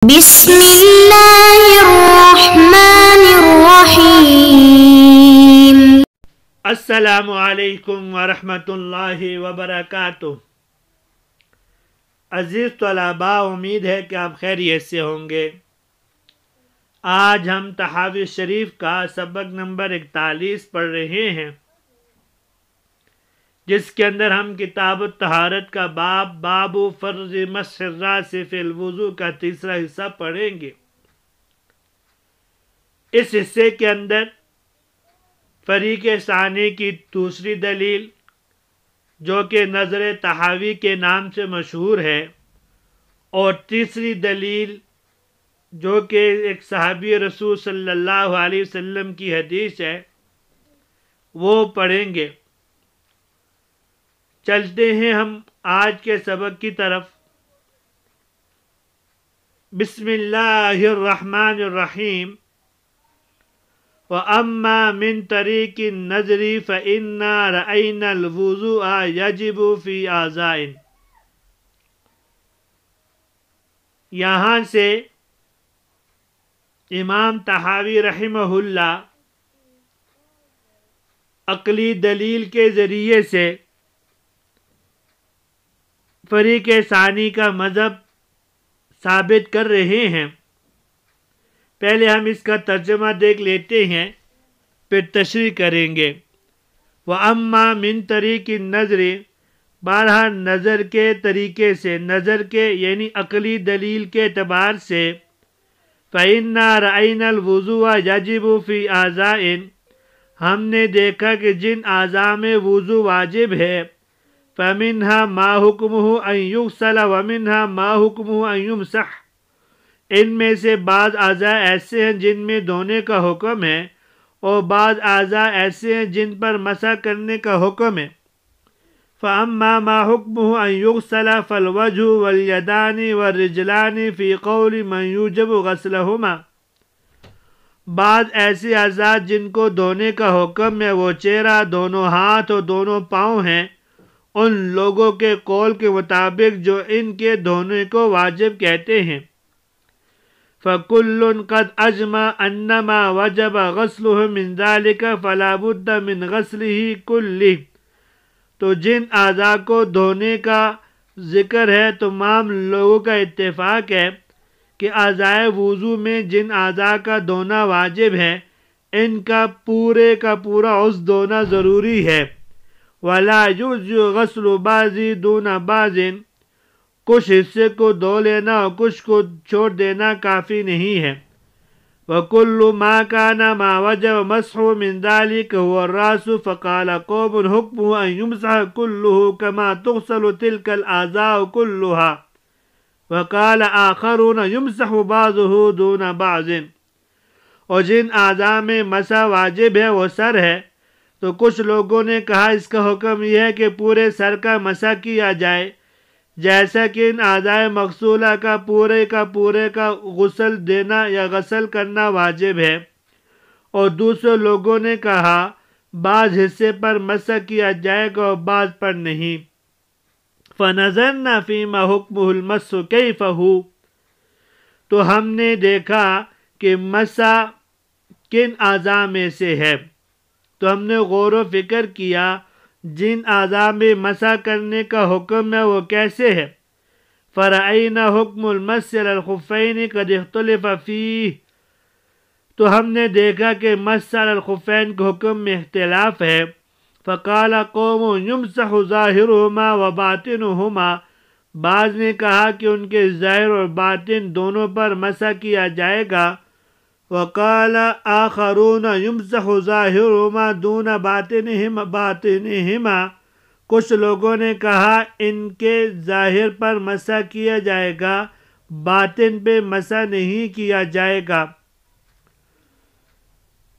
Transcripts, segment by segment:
بسم اللہ الرحمن الرحیم۔ السلام علیکم ورحمۃ اللہ وبرکاتہ۔ عزیز طلباء، امید ہے کہ آپ خیریت سے ہوں گے۔ آج ہم تحاوی شریف کا سبق نمبر 41 پڑھ رہے ہیں، جس کے اندر ہم کتاب الطہارت کا باب فرض مسح الراس فی الوضو کا تیسرا حصہ پڑھیں گے۔ اس حصے کے اندر فریق ثانی کی دوسری دلیل، جو کہ نظر تحاوی کے نام سے مشہور ہے، اور تیسری دلیل جو کہ ایک صحابی رسول صلی اللہ علیہ وسلم کی حدیث ہے، وہ پڑھیں گے۔ چلتے ہیں ہم آج کے سبق کی طرف۔ بسم اللہ الرحمن الرحیم۔ وَأَمَّا مِن طَرِيقِ النَّظْرِ فَإِنَّا رَأَيْنَا الْوُضُوءَ يَجِبُ فِي أَعْضَاءٍ۔ یہاں سے امام طحاوی رحمہ اللہ عقلی دلیل کے ذریعے سے فریق ثانی کا مذہب ثابت کر رہے ہیں۔ پہلے ہم اس کا ترجمہ دیکھ لیتے ہیں، پھر تشریح کریں گے۔ وَأَمَّا مِن طَرِيقِ النَّظْرِ، بارہا نظر کے طریقے سے، نظر کے یعنی عقلی دلیل کے اعتبار سے، فَإِنَّا رَأَيْنَا الْوُضُوءَ يَجِبُ فِي أَعْضَاءٍ، ہم نے دیکھا کہ جن اعضاء میں وضو واجب ہے، فَمِنْهَا مَا حُكْمُهُ أَن يُغْسَلَ وَمِنْهَا مَا حُكْمُهُ أَن يُمْسَحَ، ان میں سے بعض اعضاء ایسے ہیں جن میں دھونے کا حکم ہے، اور بعض اعضاء ایسے ہیں جن پر مسح کرنے کا حکم ہے۔ فَأَمَّا مَا حُكْمُهُ أَن يُغْسَلَ فَالْوَجْهُ وَالْيَدَانِ وَالرِّجْلَانِ فِي قَوْلِ مَن يُوجِبُ غَسْلَهُمَا، بعض ایسے اعضاء جن کو دھونے کا حکم ہے، وہ چہرہ، دونوں ہاتھ اور دونوں پاؤں ہیں، ان لوگوں کے قول کے مطابق جو ان کے دھونے کو واجب کہتے ہیں۔ فَكُلٌّ قَدْ أَجْمَعَ أَنَّ مَا وَجَبَ غَسْلُهُ مِنْ ذَلِكَ فَلَا بُدَّ مِنْ غَسْلِهِ كُلِّهِ، تو جن اعضاء کو دھونے کا ذکر ہے، تمام لوگوں کا اتفاق ہے کہ اعضاء وضو میں جن اعضاء کا دھونا واجب ہے، ان کا پورا عضو دھونا ضروری ہے۔ وَلَا يُجْزِئُ غَسْلُ بَعْضٍ دُونَ بَعْضٍ، کچھ حصے کو دھو لینا اور کچھ کو چھوڑ دینا کافی نہیں ہے۔ وَكُلُّ مَا كَانَ مَا وَجَبَ مَسْحُهُ مِنْ ذَلِكَ هُوَ الرَّأْسُ فَقَالَ قَوْمٌ حُكْمُهُ أَن يُمْسَحَ كُلُّهُ كَمَا تُغْسَلُ تِلْكَ الْأَعْضَاءُ كُلُّهَا، وَقَالَ آخَرُونَ يُمْسَحُ بَعْضُهُ دُونَ بَعْضٍ، اور جن اعضاء میں مسح واجب ہے وہ سر ہے، تو کچھ لوگوں نے کہا اس کا حکم یہ ہے کہ پورے سر کا مسح کیا جائے، جیسا کہ ان اعضاء مغسولہ کا پورے کا غسل دینا یا غسل کرنا واجب ہے، اور دوسرے لوگوں نے کہا بعض حصے پر مسح کیا جائے گا اور بعض پر نہیں۔ فَنَظَرْنَا فِيمَا حُكْمُهُ الْمَسْحُ كَيْفَ هُوَ، تو ہم نے دیکھا کہ مسح کن اعضاء میں سے ہے، تو ہم نے غور و فکر کیا جن اعضاء میں مسح کرنے کا حکم ہے وہ کیسے ہے۔ فَرَأَيْنَا حُكْمُ الْمَسْحِ عَلَى الْخُفَّيْنِ قَدْ اخْتُلِفَ فِيهِ، تو ہم نے دیکھا کہ مسح علی الخفین کے حکم میں اختلاف ہے۔ فَقَالَ قَوْمٌ يُمْسَحُ ظَاهِرُهُمَا وَبَاطِنُهُمَا، بعض نے کہا کہ ان کے ظاہر اور باطن دونوں پر مسح کیا جائے گا۔ وَقَالَ آخَرُونَ يُمْسَحُ ظَاهِرُهُمَا دُونَ بَاطِنِهِمَا، کچھ لوگوں نے کہا ان کے ظاہر پر مسح کیا جائے گا، باطن پہ مسح نہیں کیا جائے گا۔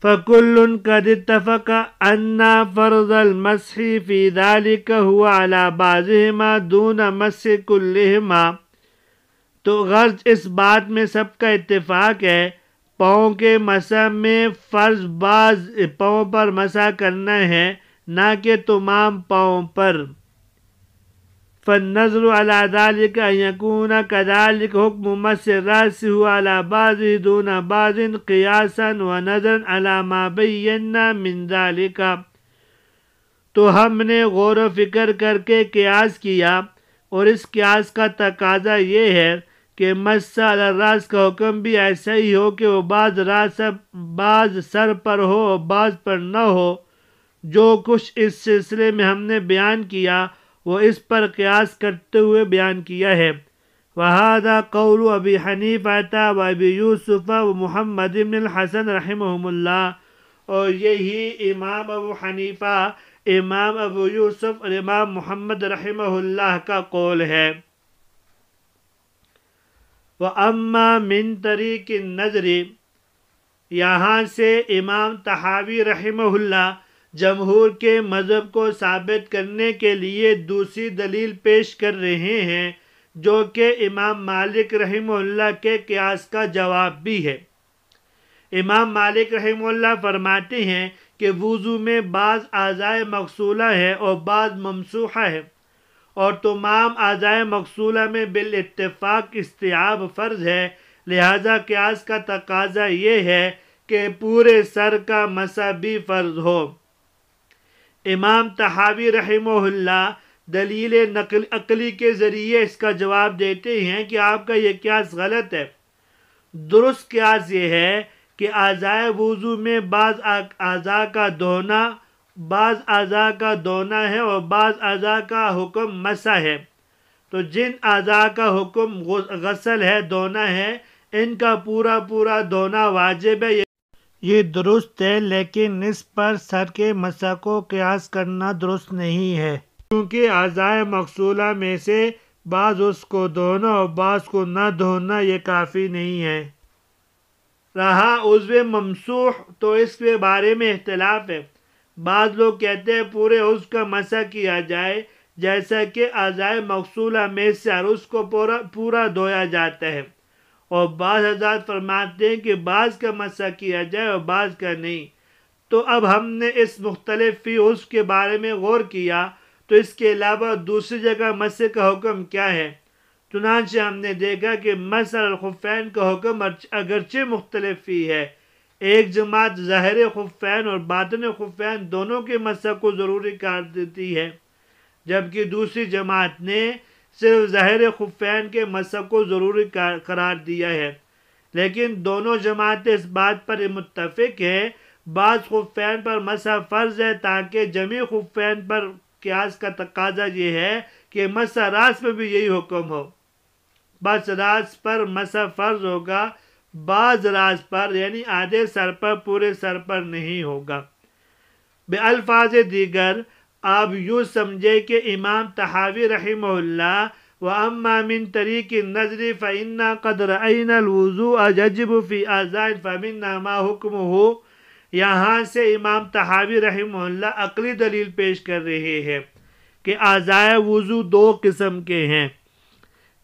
فَكُلٌّ قَدِ اتَّفَقَ أَنَّ فَرْضَ الْمَسْحِ فِي ذَلِكَ هُوَ عَلَى بَعْضِهِمَا دُونَ مَسْحِ كُلِّهِمَا، تو غرض اس بات میں سب کا اتفاق ہے، پاؤں کے مسح میں فرض بعض پاؤں پر مسح کرنا ہے، نہ کہ تمام پاؤں پر۔ فالنظر على ذلك أن يكون كذلك حكم مس الرأس هو على بعضه دون بعض قياسا ونظرا على ما بينا من ذلك. تو ہم نے غور و فکر کر کے قیاس کیا اور اس قیاس کا تقاضا یہ ہے کہ مس علی الراس کا حکم بھی ایسا ہی ہو کہ وہ بعض سر پر ہو اور بعض پر نہ ہو. جو کچھ اس سلسلے میں ہم نے بیان کیا وہ اس پر قیاس کرتے ہوئے بیان کیا ہے. وَهَذَا قَوْلُ أَبِي حَنِيفَةَ وَأَبِي يُوسُفَ وَمُحَمَّدِ بن الحسن رحمہم اللہ. اور یہی امام ابو حنیفہ، امام ابو یوسف اور امام محمد رحمہ اللہ کا قول ہے. وَأَمَّا مِن طَرِيقِ النَّظْرِ، یہاں سے امام طحاوی رحمہ اللہ جمہور کے مذہب کو ثابت کرنے کے لیے دوسری دلیل پیش کر رہے ہیں جو کہ امام مالک رحمہ اللہ کے قیاس کا جواب بھی ہے. امام مالک رحمہ اللہ فرماتے ہیں کہ وضو میں بعض اعضائے مغسولہ ہے اور بعض ممسوحہ ہے، اور تمام اعضائے مغسولہ میں بالاتفاق استیعاب فرض ہے. لہذا قیاس کا تقاضا یہ ہے کہ پورے سر کا مسح بھی فرض ہو. امام طحاوی رحمہ اللہ دلیل عقلی کے ذریعے اس کا جواب دیتے ہیں کہ آپ کا یہ قیاس غلط ہے. درست قیاس یہ ہے کہ اعضائے وضو میں بعض اعضاء کا دھونا ہے اور بعض اعضاء کا حکم مسح ہے. تو جن اعضاء کا حکم غسل ہے، دھونا ہے، ان کا پورا دھونا واجب ہے. یہ درست ہے، لیکن اس پر سر کے مسح کو قیاس کرنا درست نہیں ہے، کیونکہ اعضائے مغسولہ میں سے بعض اس کو دھونا اور بعض کو نہ دھونا یہ کافی نہیں ہے. رہا عضو ممسوح، تو اس کے بارے میں اختلاف ہے. بعض لوگ کہتے ہیں پورے عضو کا مسح کیا جائے، جیسا کہ اعضائے مغسولہ میں سے ہر عضو کو پورا دھویا جاتا ہے، اور بعض حضرات فرماتے ہیں کہ بعض کا مسح کیا جائے اور بعض کا نہیں. تو اب ہم نے اس مختلف فی عضو کے بارے میں غور کیا تو اس کے علاوہ دوسری جگہ مسح کا حکم کیا ہے. چنانچہ ہم نے دیکھا کہ مسح الخفین کا حکم اگرچہ مختلف فی ہے. ایک جماعت ظاہر خفین اور باطن خفین دونوں کے مسح کو ضروری قرار دیتی ہے، جبکہ دوسری جماعت نے صرف ظاہر خفین کے مسح کو ضروری قرار دیا ہے. لیکن دونوں جماعتیں اس بات پر متفق ہیں بعض خفین پر مسح فرض ہے، تاکہ جمیع خفین پر قیاس کا تقاضا یہ ہے کہ مسح راس میں بھی یہی حکم ہو. بس راس پر مسح فرض ہوگا، بعض راس پر یعنی آدھے سر پر پورے سر پر نہیں ہوگا. بالفاظ دیگر آپ یوں سمجھے کہ امام طحاوی رحمہ اللہ وَأَمَّا مِن طَرِيقِ النَّظْرِ فَإِنَّا قَدْ رَأَيْنَا الْوُضُوءَ يَجِبُ فِي أَعْضَاءٍ فَمِنْهَا مَا حُكْمُهُ. یہاں سے امام طحاوی رحمہ اللہ عقلی دلیل پیش کر رہے ہیں کہ اعضائے وضو دو قسم کے ہیں.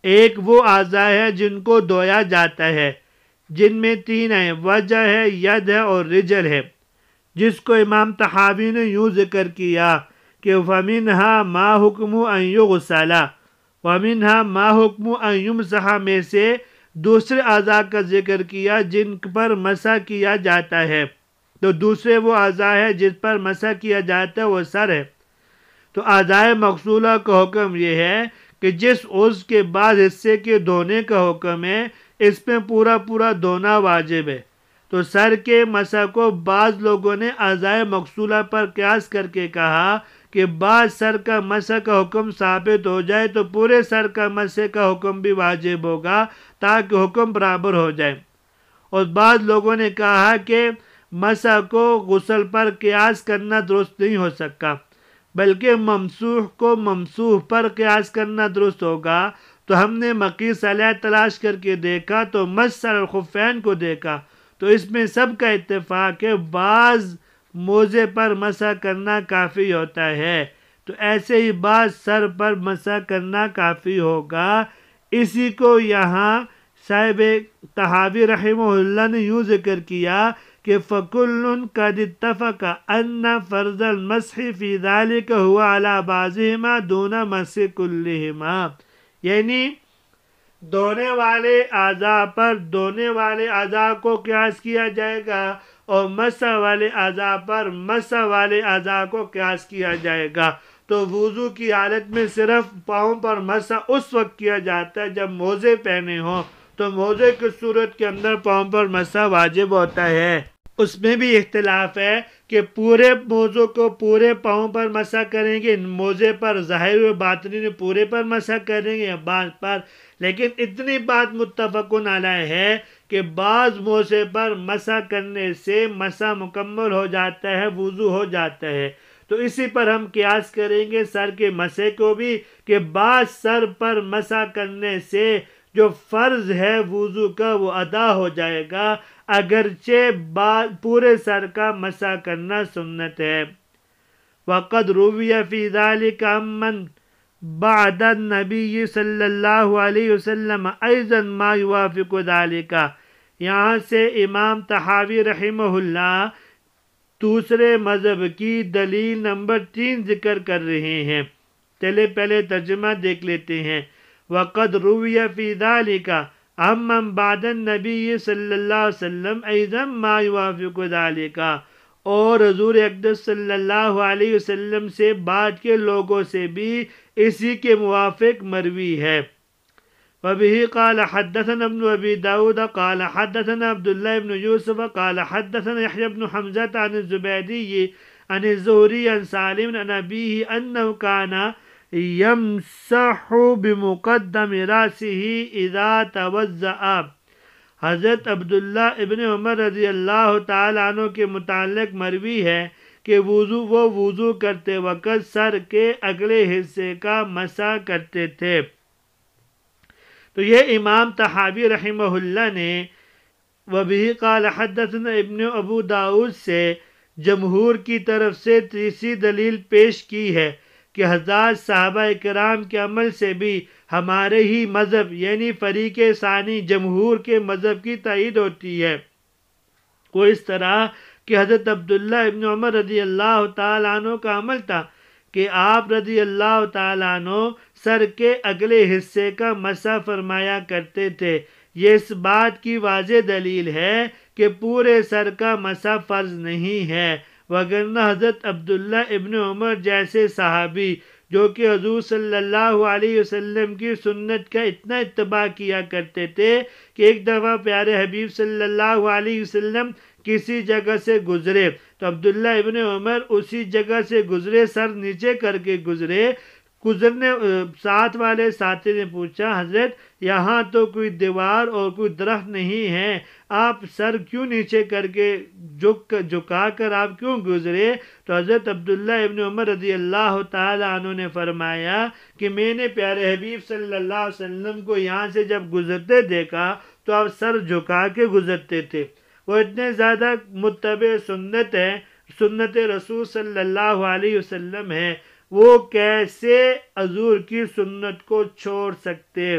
ایک وہ اعضاء ہیں جن کو دھویا جاتا ہے، جن میں تین ہیں، وجہ ہے، ید ہے اور رجل ہے، جس کو امام طحاوی نے یوں ذکر کیا کہ فَمِنْهَا مَا حُكْمُ أَن يُغْسَلَ وَمِنْهَا مَا حُكْمُ أَن يُمْسَحَ میں سے دوسرے اعضاء کا ذکر کیا جن پر مسح کیا جاتا ہے. تو دوسرے وہ اعضاء ہے جس پر مسح کیا جاتا ہے وہ سر ہے. تو اعضائے مغسولہ کا حکم یہ ہے کہ جس عضو کے بعض حصے کے دھونے کا حکم ہے اس میں پورا دھونا واجب ہے. تو سر کے مسح کو بعض لوگوں نے اعضائے مغسولہ پر قیاس کر کے کہا کہ بعض سر کا مسح کا حکم ثابت ہو جائے تو پورے سر کا مسح کا حکم بھی واجب ہوگا تاکہ حکم برابر ہو جائے. اور بعض لوگوں نے کہا کہ مسح کو غسل پر قیاس کرنا درست نہیں ہو سکا، بلکہ ممسوح کو ممسوح پر قیاس کرنا درست ہوگا. تو ہم نے مقیس علیہ تلاش کر کے دیکھا تو مسح الخفین کو دیکھا تو اس میں سب کا اتفاق ہے بعض موزے پر مسح کرنا کافی ہوتا ہے، تو ایسے ہی بعض سر پر مسح کرنا کافی ہوگا. اسی کو یہاں صاحب طحاوی رحمہ اللہ نے یوں ذکر کیا کہ فَكُلٌّ قَدِ اتَّفَقَ أَنَّ فَرْضَ الْمَسْحِ فِي ذَلِكَ هُوَ عَلَى بَعْضِهِمَا دُونَ مَسْحِ كُلِّهِمَا، یعنی دھونے والے اعضاء پر دھونے والے اعضاء کو قیاس کیا جائے گا، اور مسح والے اعضاء پر مسح والے اعضاء کو قیاس کیا جائے گا۔ تو وضو کی حالت میں صرف پاؤں پر مسح اس وقت کیا جاتا ہے جب موزے پہنے ہوں، تو موزے کی صورت کے اندر پاؤں پر مسح واجب ہوتا ہے۔ اس میں بھی اختلاف ہے کہ پورے موزوں کو پورے پاؤں پر مسح کریں گے، موزے پر ظاہر و باطنی پورے پر مسح کریں گے یا بعض پر، لیکن اتنی بات متفقن علیہ ہے کہ بعض موزے پر مسح کرنے سے مسح مکمل ہو جاتا ہے، وضو ہو جاتا ہے۔ تو اسی پر ہم قیاس کریں گے سر کے مسح کو بھی، کہ بعض سر پر مسح کرنے سے جو فرض ہے وضو کا وہ ادا ہو جائے گا، اگرچہ پورے سر کا مسح کرنا سنت ہے۔ وَقَدْ رُوِيَ فِي ذَلِكَ عَمَّنْ بعد النبی صلی اللہ علیہ وسلم ایضا ما یوافق ذلك، یہاں سے امام طحاوی رحمہ اللہ دوسرے مذہب کی دلیل نمبر 3 ذکر کر رہے ہیں۔ چلے پہلے ترجمہ دیکھ لیتے ہیں۔ وَقَدْ رُوِيَ فِي ذَلِكَ عَمَّنْ بَعْدَ النَّبِيِّ صلی اللہ علیہ وسلم ایضا ما یوافق ذَلِكَ، اور حضور اقدس صلی اللہ علیہ وسلم سے بعد کے لوگوں سے بھی اسی کے موافق مروی ہے۔ وَبِهِ قَالَ حَدَّثَنَا ابْنُ أَبِي دَاوُدَ قَالَ حَدَّثَنَا عَبْدُ اللَّهِ بْنُ يُوسُفَ قَالَ حَدَّثَنَا يَحْيَى بْنُ حَمْزَةَ عَنِ الزُّبَيْدِيِّ عَنِ الزُّهْرِيِّ عَنِ سَالِمٍ عَنْ أَبِيهِ أَنَّهُ كَانَ يَمْسَحُ بِمُقَدَّمِ رَأْسِهِ إِذَا تَوَضَّأَ۔ حضرت عبداللہ ابن عمر رضی اللہ تعالیٰ عنہ کے متعلق مروی ہے کہ وہ وضو کرتے وقت سر کے اگلے حصے کا مسح کرتے تھے۔ تو یہ امام طحاوی رحمہ اللہ نے وَبِهِ قَالَ حَدَّثَنَا ابن ابو داؤد سے جمہور کی طرف سے تیسری دلیل پیش کی ہے کہ حضرات صحابہ کرام کے عمل سے بھی ہمارے ہی مذہب یعنی فریق ثانی جمہور کے مذہب کی تائید ہوتی ہے۔ وہ اس طرح کہ حضرت عبداللہ ابن عمر رضی اللہ تعالیٰ عنہ کا عمل تھا کہ آپ رضی اللہ تعالیٰ عنہ سر کے اگلے حصے کا مسح فرمایا کرتے تھے۔ یہ اس بات کی واضح دلیل ہے کہ پورے سر کا مسح فرض نہیں ہے، وگرنہ حضرت عبداللہ ابن عمر جیسے صحابی جو کہ حضور صلی اللہ علیہ وسلم کی سنت کا اتنا اتباع کیا کرتے تھے کہ ایک دفعہ پیارے حبیب صلی اللہ علیہ وسلم کسی جگہ سے گزرے تو عبداللہ ابن عمر اسی جگہ سے گزرے، سر نیچے کر کے گزرنے ساتھ والے ساتھی نے پوچھا حضرت یہاں تو کوئی دیوار اور کوئی درخت نہیں ہے، آپ سر کیوں نیچے کر کے جھکا کر آپ کیوں گزرے؟ تو حضرت عبداللہ ابن عمر رضی اللہ تعالیٰ عنہ نے فرمایا کہ میں نے پیارے حبیب صلی اللہ علیہ وسلم کو یہاں سے جب گزرتے دیکھا تو آپ سر جھکا کے گزرتے تھے۔ وہ اتنے زیادہ متبع سنت ہے، سنت رسول صلی اللہ علیہ وسلم ہے، وہ کیسے حضور کی سنت کو چھوڑ سکتے؟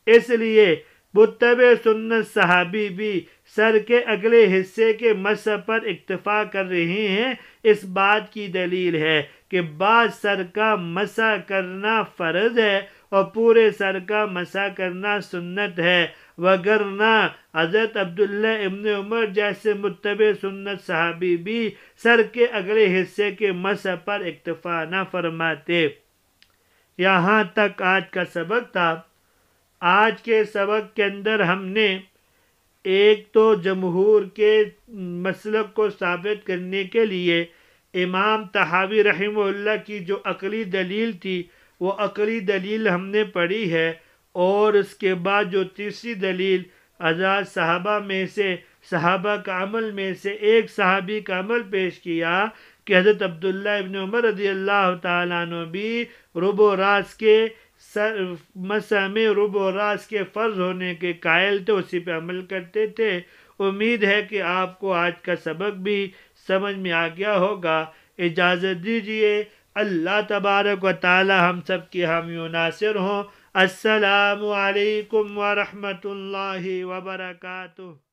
اس لیے متبع سنت صحابی بھی سر کے اگلے حصے کے مسح پر اکتفا کر رہے ہیں۔ اس بات کی دلیل ہے کہ بعض سر کا مسح کرنا فرض ہے اور پورے سر کا مسح کرنا سنت ہے، وگرنہ حضرت عبداللہ ابن عمر جیسے متبع سنت صحابی بھی سر کے اگلے حصے کے مسح پر اکتفا نہ فرماتے۔ یہاں تک آج کا سبق تھا۔ آج کے سبق کے اندر ہم نے ایک تو جمہور کے مسلک کو ثابت کرنے کے لیے امام طحاوی رحمہ اللہ کی جو عقلی دلیل تھی وہ عقلی دلیل ہم نے پڑھی ہے، اور اس کے بعد جو تیسری دلیل حضرات صحابہ میں سے صحابہ کا عمل میں سے ایک صحابی کا عمل پیش کیا کہ حضرت عبداللہ ابن عمر رضی اللہ تعالیٰ عنہ بھی ربع راس کے مسح میں ربع راس کے فرض ہونے کے قائل تھے، اسی پہ عمل کرتے تھے۔ امید ہے کہ آپ کو آج کا سبق بھی سمجھ میں آ گیا ہوگا۔ اجازت دیجیے، اللہ تبارک و تعالی ہم سب کی حامی و ناصر ہوں۔ السلام علیکم ورحمۃ اللہ وبرکاتہ۔